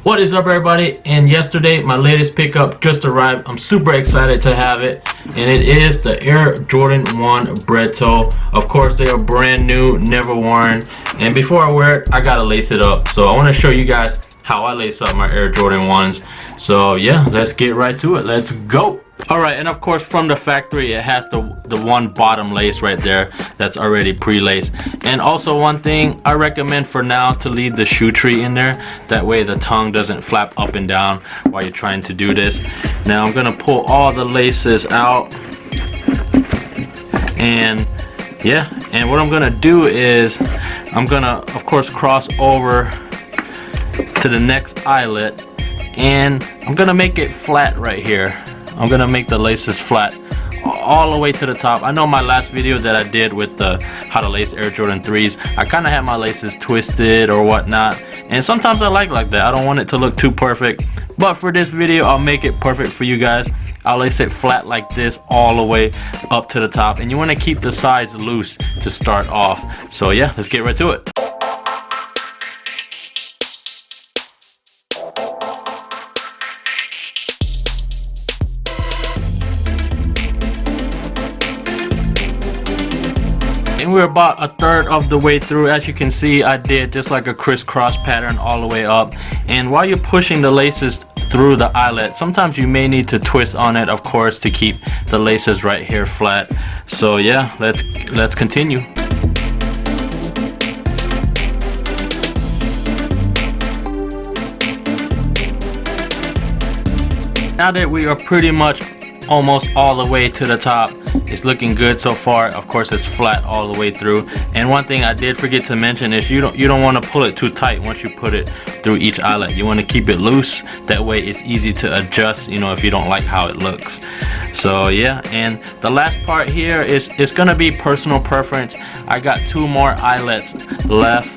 What is up, everybody? And yesterday my latest pickup just arrived. I'm super excited to have it, and it is the Air Jordan 1 Bread Toe. Of course, they are brand new, never worn, and before I wear it I gotta lace it up. So I want to show you guys how I lace up my Air Jordan 1s. So yeah, let's get right to it. Let's go. Alright, and of course from the factory it has the one bottom lace right there that's already pre-laced. And also one thing I recommend for now to leave the shoe tree in there. That way the tongue doesn't flap up and down while you're trying to do this. Now I'm gonna pull all the laces out. And yeah, and what I'm gonna do is I'm gonna of course cross over to the next eyelet, and I'm gonna make it flat right here. I'm gonna make the laces flat all the way to the top. I know my last video that I did with the how to lace Air Jordan 3s, I kind of had my laces twisted or whatnot, and sometimes I like that. I don't want it to look too perfect, but for this video I'll make it perfect for you guys. I'll lace it flat like this all the way up to the top, and you want to keep the sides loose to start off. So yeah, let's get right to it. And we're about a third of the way through. As you can see, I did just like a crisscross pattern all the way up. And while you're pushing the laces through the eyelet, sometimes you may need to twist on it, of course, to keep the laces right here flat. So yeah, let's continue. Now that we are pretty much almost all the way to the top, it's looking good so far. Of course, it's flat all the way through. And one thing I did forget to mention is you don't want to pull it too tight once you put it through each eyelet. You want to keep it loose. That way it's easy to adjust, you know, if you don't like how it looks. So yeah, and the last part here is it's gonna be personal preference. I got 2 more eyelets left.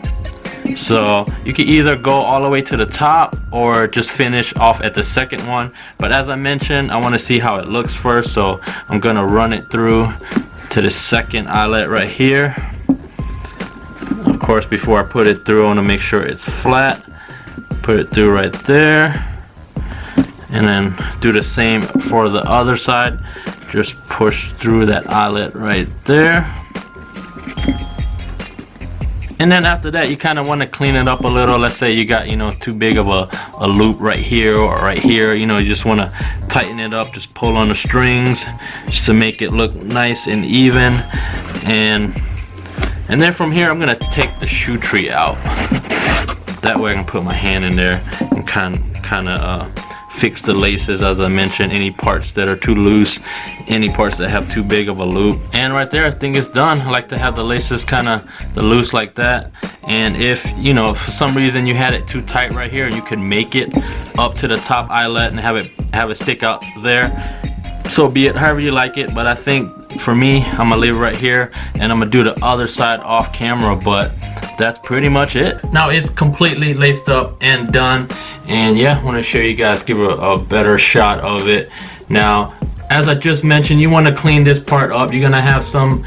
So you can either go all the way to the top or just finish off at the second one. But as I mentioned, I want to see how it looks first, so I'm gonna run it through to the second eyelet right here. Of course, before I put it through, I want to make sure it's flat. Put it through right there, and then do the same for the other side. Just push through that eyelet right there. And then after that, you kind of want to clean it up a little. Let's say you got, you know, too big of a loop right here or right here. You know, you just want to tighten it up. Just pull on the strings just to make it look nice and even. And then from here, I'm going to take the shoe tree out. That way I can put my hand in there and kind of fix the laces, as I mentioned, any parts that are too loose, any parts that have too big of a loop. And right there, I think it's done. I like to have the laces kind of loose like that. And if, you know, for some reason you had it too tight right here, you could make it up to the top eyelet and have it stick out there. So be it, however you like it. But I think for me, I'm gonna leave it right here, and I'm gonna do the other side off camera. But that's pretty much it. Now it's completely laced up and done. And yeah, I want to show you guys, give a better shot of it. Now, as I just mentioned, you want to clean this part up. You're gonna have some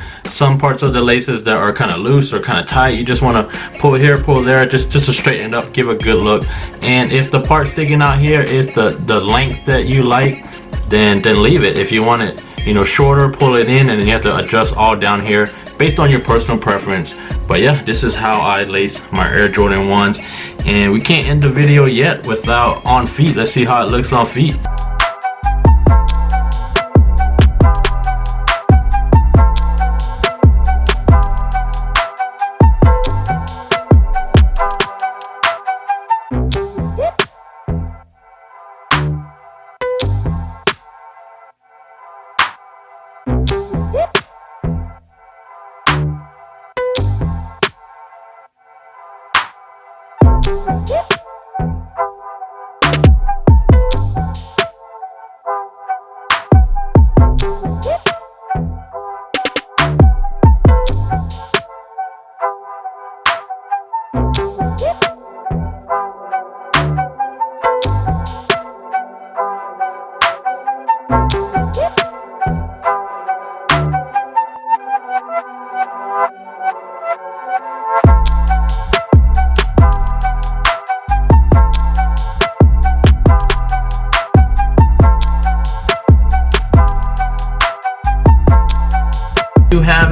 parts of the laces that are kind of loose or kind of tight. You just want to pull here, pull there, just to straighten it up, give a good look. And if the part sticking out here is the length that you like, then leave it. If you want it, you know, shorter, pull it in, and then you have to adjust all down here based on your personal preference. But yeah, this is how I lace my Air Jordan 1s. And we can't end the video yet without on feet. Let's see how it looks on feet.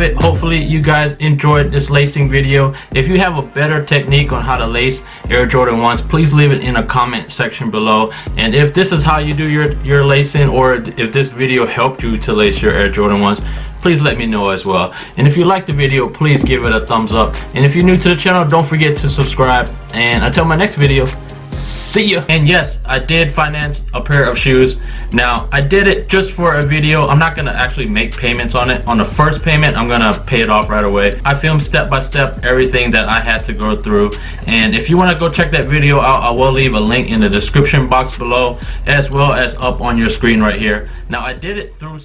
have it. Hopefully you guys enjoyed this lacing video. If you have a better technique on how to lace Air Jordan 1s, please leave it in a comment section below. And if this is how you do your lacing, or if this video helped you to lace your Air Jordan 1s, please let me know as well. And if you like the video, please give it a thumbs up. And if you're new to the channel, don't forget to subscribe. And until my next video, see ya. And yes, I did finance a pair of shoes. Now, I did it just for a video. I'm not gonna actually make payments on it. On the first payment, I'm gonna pay it off right away. I filmed step by step everything that I had to go through. And if you wanna go check that video out, I will leave a link in the description box below, as well as up on your screen right here. Now, I did it through